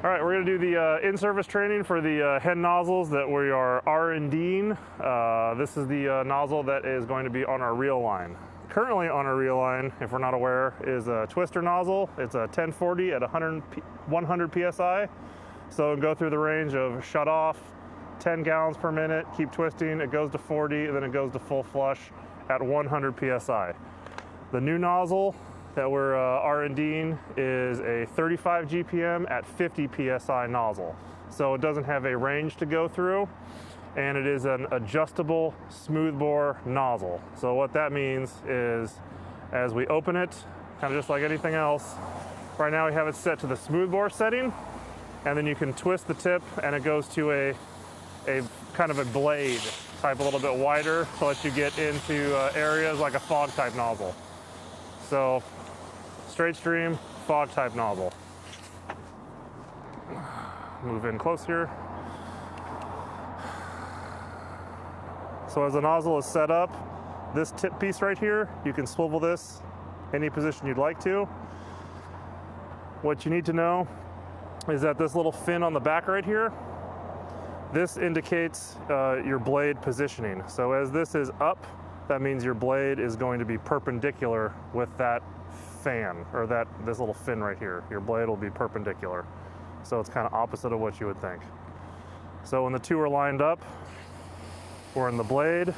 All right, we're going to do the in-service training for the HEN nozzles that we are R&D'ing. This is the nozzle that is going to be on our reel line. Currently on our reel line, if we're not aware, is a twister nozzle. It's a 1040 at 100 PSI. So it'll go through the range of shut off, 10 gallons per minute, keep twisting, it goes to 40, and then it goes to full flush at 100 PSI. The new nozzle that we're R&D'ing is a 35 GPM at 50 PSI nozzle. So it doesn't have a range to go through, and it is an adjustable smoothbore nozzle. So what that means is as we open it, kind of just like anything else, right now we have it set to the smoothbore setting, and then you can twist the tip and it goes to a kind of a blade type, a little bit wider to let you get into areas like a fog type nozzle. So straight stream, fog type nozzle. Move in close here. So as the nozzle is set up, this tip piece right here, you can swivel this any position you'd like to. What you need to know is that this little fin on the back right here, this indicates your blade positioning. So as this is up, that means your blade is going to be perpendicular with that fan, or this little fin right here. Your blade will be perpendicular. So it's kind of opposite of what you would think. So when the two are lined up, we're in the blade,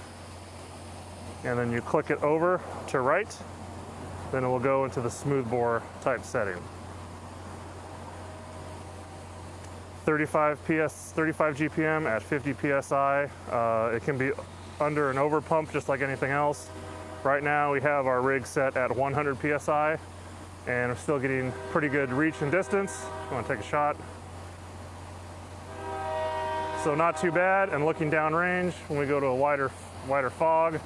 and then you click it over to right, then it will go into the smoothbore type setting. 35 GPM at 50 PSI. It can be under and over pump just like anything else. Right now we have our rig set at 100 PSI, and we're still getting pretty good reach and distance. I want to take a shot. So not too bad, and looking downrange, when we go to a wider fog,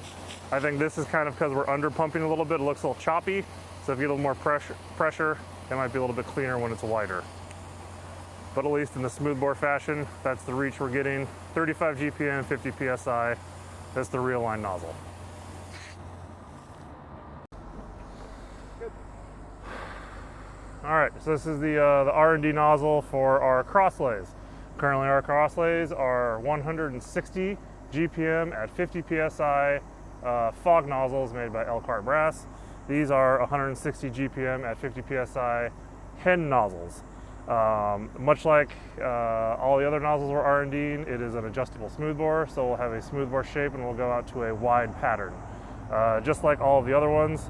I think this is kind of because we're under pumping a little bit, it looks a little choppy. So if you get a little more pressure, it might be a little bit cleaner when it's wider. But at least in the smoothbore fashion, that's the reach we're getting. 35 GPM, 50 PSI, that's the reel line nozzle. All right, so this is the R&D nozzle for our crosslays. Currently our crosslays are 160 GPM at 50 PSI fog nozzles made by Elkhart Brass. These are 160 GPM at 50 PSI HEN nozzles. Much like all the other nozzles we're R&D'ing, it is an adjustable smoothbore, so we'll have a smoothbore shape and we'll go out to a wide pattern. Just like all of the other ones,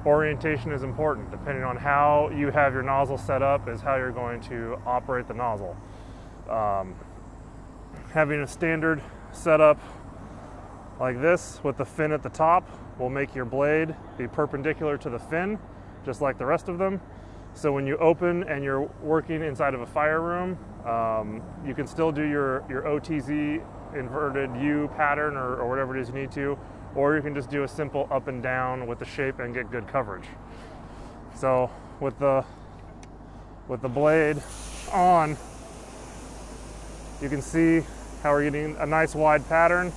orientation is important. Depending on how you have your nozzle set up is how you're going to operate the nozzle. Having a standard setup like this with the fin at the top will make your blade be perpendicular to the fin, just like the rest of them. So when you open and you're working inside of a fire room, you can still do your OTZ inverted U pattern or whatever it is you need to, or you can just do a simple up and down with the shape and get good coverage. So with the blade on, you can see how we're getting a nice wide pattern.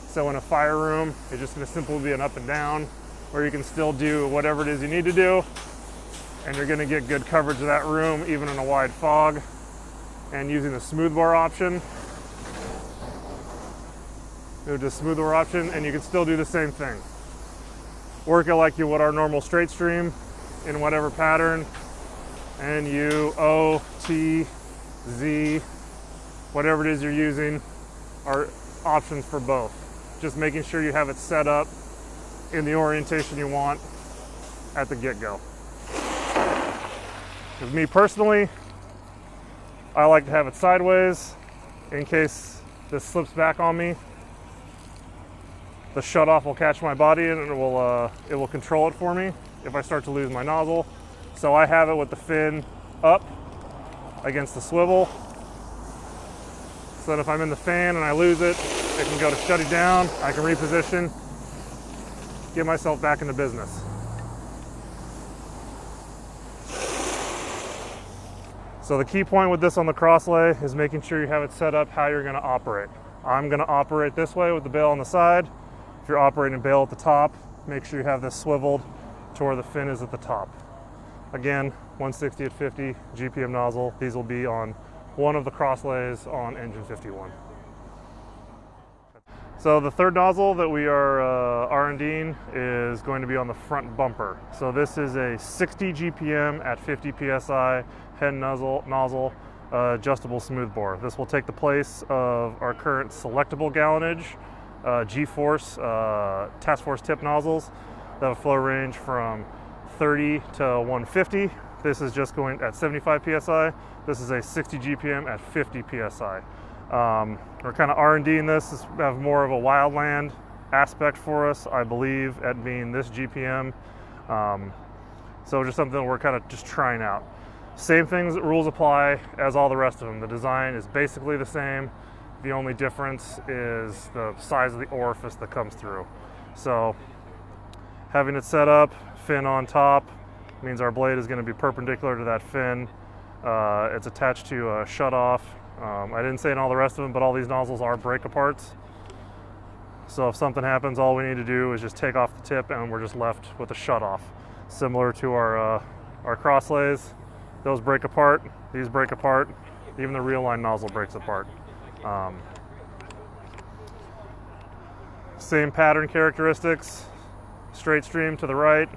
So in a fire room, it's just going to simply be an up and down, or you can still do whatever it is you need to do, and you're going to get good coverage of that room even in a wide fog. And using the smoothbore option, do the smoothbore option, and you can still do the same thing. Work it like you would our normal straight stream in whatever pattern, and U, O, T, Z, whatever it is you're using are options for both. Just making sure you have it set up in the orientation you want at the get-go. Because me personally, I like to have it sideways in case this slips back on me. The shutoff will catch my body and it will control it for me if I start to lose my nozzle. So I have it with the fin up against the swivel, so that if I'm in the fan and I lose it, it can go to shutting down, I can reposition, get myself back into business. So the key point with this on the crosslay is making sure you have it set up how you're going to operate. I'm going to operate this way with the bail on the side. If you're operating bail at the top, make sure you have this swiveled to where the fin is at the top. Again, 160 at 50 GPM nozzle. These will be on one of the crosslays on engine 51. So the third nozzle that we are R&D'ing is going to be on the front bumper. So this is a 60 GPM at 50 PSI HEN nozzle adjustable smoothbore. This will take the place of our current selectable gallonage G-force task force tip nozzles that have a flow range from 30 to 150. This is just going at 75 PSI. This is a 60 GPM at 50 PSI. We're kind of R&D'ing this to have more of a wildland aspect for us, I believe, at being this GPM. So just something that we're kind of just trying out. Same things, rules apply as all the rest of them. The design is basically the same. The only difference is the size of the orifice that comes through. So having it set up, fin on top, means our blade is going to be perpendicular to that fin. It's attached to a shutoff. I didn't say in all the rest of them, but all these nozzles are break aparts. So if something happens, all we need to do is just take off the tip and we're just left with a shutoff. Similar to our crosslays, those break apart, these break apart, even the real line nozzle breaks apart. Same pattern characteristics, straight stream to the right.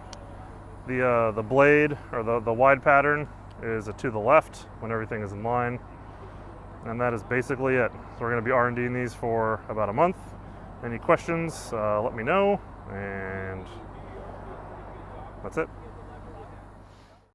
The blade, or the wide pattern, is to the left when everything is in line. And that is basically it. So we're going to be R&D'ing these for about a month. Any questions, let me know, and that's it.